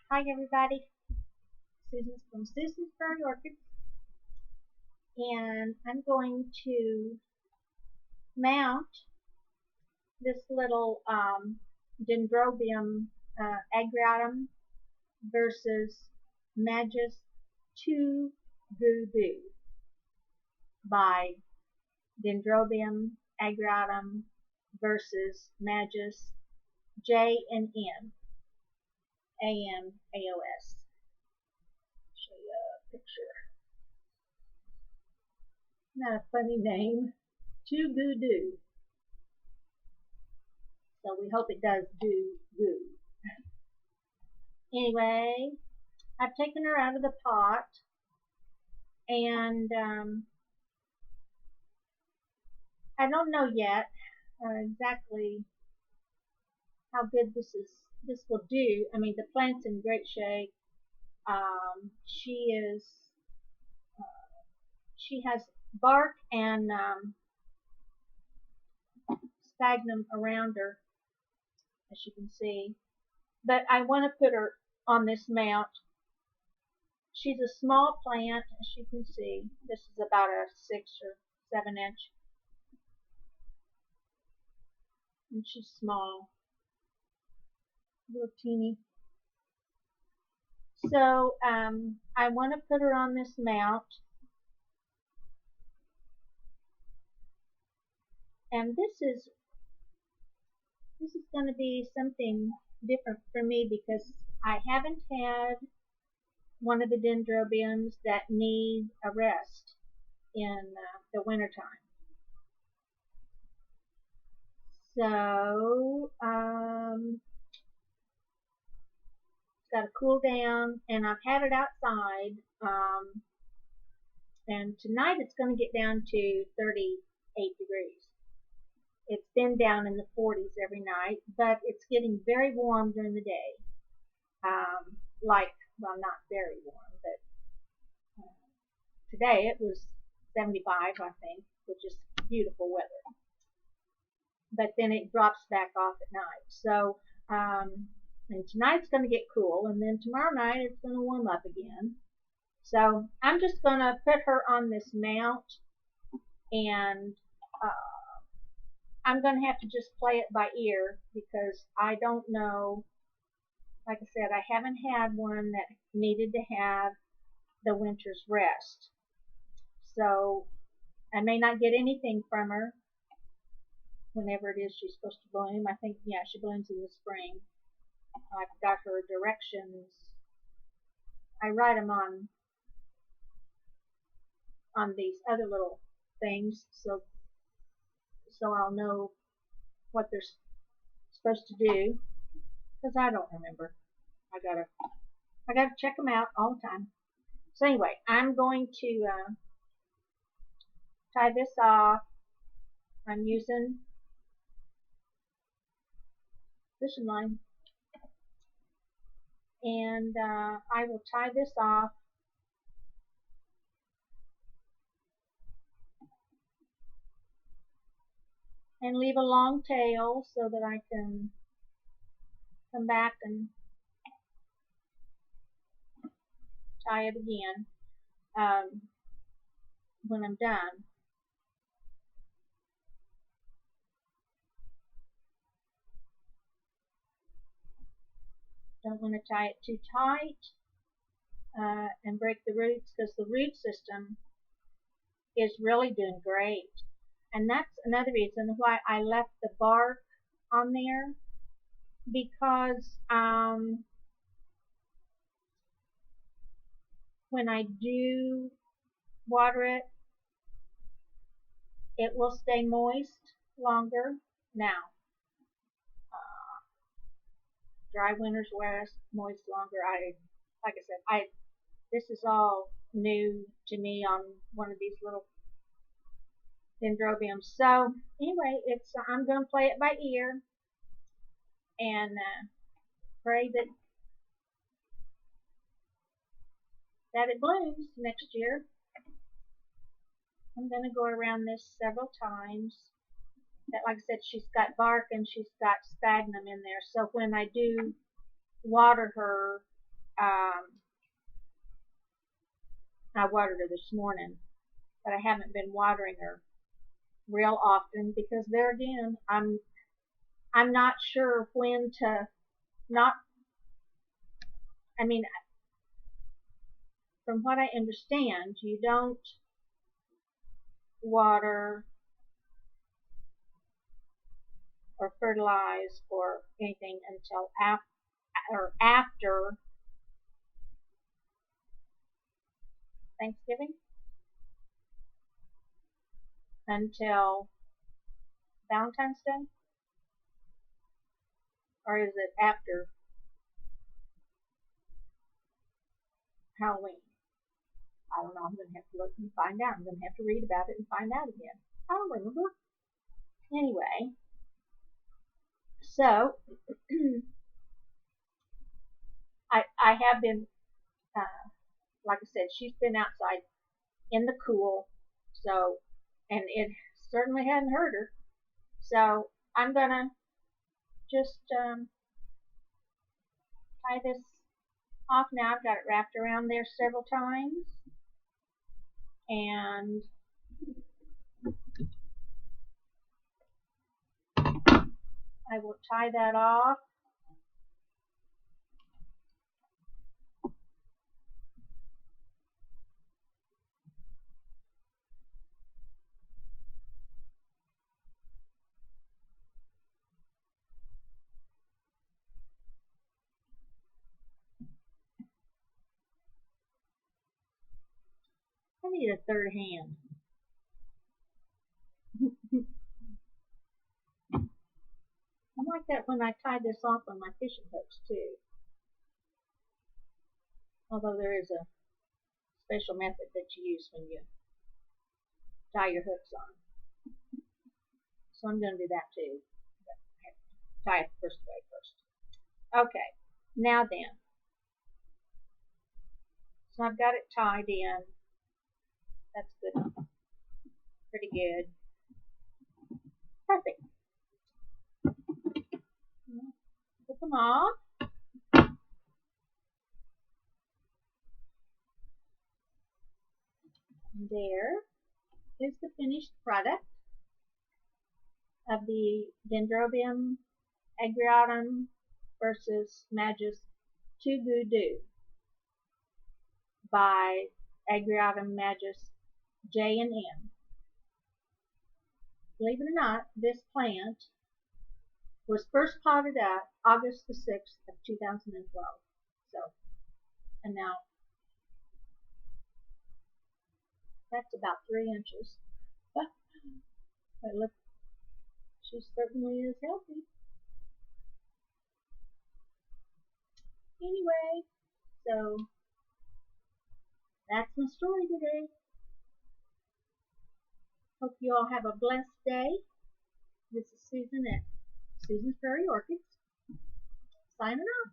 Hi everybody, Susan's from Susan's Prairie Orchids, and I'm going to mount this little Dendrobium Aggre versus majus DooGooDoo by Dendrobium Aggre versus majus J and M AMAOS. Show you a picture. Not a funny name. DooGooDoo. So we hope it does do good. Anyway, I've taken her out of the pot, and I don't know yet exactly how good this will do. I mean, the plant's in great shape. She has bark and sphagnum around her, as you can see. But I want to put her on this mount. She's a small plant, as you can see. This is about a 6 or 7 inch. And she's small. Little teeny. So I want to put her on this mount. And this is going to be something different for me because I haven't had one of the dendrobiums that need a rest in the wintertime. So it's got to cool down, and I've had it outside, and tonight it's going to get down to 38 degrees. It's been down in the 40s every night, but it's getting very warm during the day. Well, not very warm, but today it was 75, I think, which is beautiful weather. But then it drops back off at night. So, and tonight's going to get cool, and then tomorrow night it's going to warm up again. So I'm just going to put her on this mount, and I'm going to have to just play it by ear because I don't know. Like I said, I haven't had one that needed to have the winter's rest. So I may not get anything from her whenever it is she's supposed to bloom. I think, yeah, she blooms in the spring. I've got her directions. I write them on these other little things so I'll know what they're supposed to do, because I don't remember. I gotta check them out all the time. So anyway, I'm going to tie this off. I'm using fishing line, and I will tie this off and leave a long tail so that I can come back and tie it again when I'm done. Don't want to tie it too tight and break the roots, because the root system is really doing great. And that's another reason why I left the bark on there, because when I do water it, it will stay moist longer. Now, dry winters, moist longer. Like I said, this is all new to me on one of these little dendrobiums. So anyway, I'm going to play it by ear and pray that it blooms next year. I'm going to go around this several times. That, like I said, she's got bark and she's got sphagnum in there. So when I do water her, I watered her this morning, but I haven't been watering her real often because there again, I'm not sure when to not. I mean, from what I understand, you don't water or fertilize or anything until after Thanksgiving, until Valentine's Day, or is it after Halloween? I don't know. I'm going to have to look and find out. I'm going to have to read about it and find out again. I don't remember. Anyway, so I have been, like I said, she's been outside in the cool, so, and it certainly hadn't hurt her. So I'm going to just tie this off now. I've got it wrapped around there several times. And I will tie that off. I need a third hand. I like that when I tie this off on my fishing hooks too. Although there is a special method that you use when you tie your hooks on. So I'm going to do that too. Tie it first way first. Okay, now then. So I've got it tied in. That's good. Pretty good. Perfect. Put them off. And there is the finished product of the Dendrobium Aggre versus majus DooGooDoo by Aggreatum majus J and M. Believe it or not, this plant was first potted out August the 6th of 2012. So, and now that's about 3 inches. But look, she certainly is healthy. Anyway, so that's my story today. Hope you all have a blessed day. This is Susan at Susan's Prairie Orchids, signing off.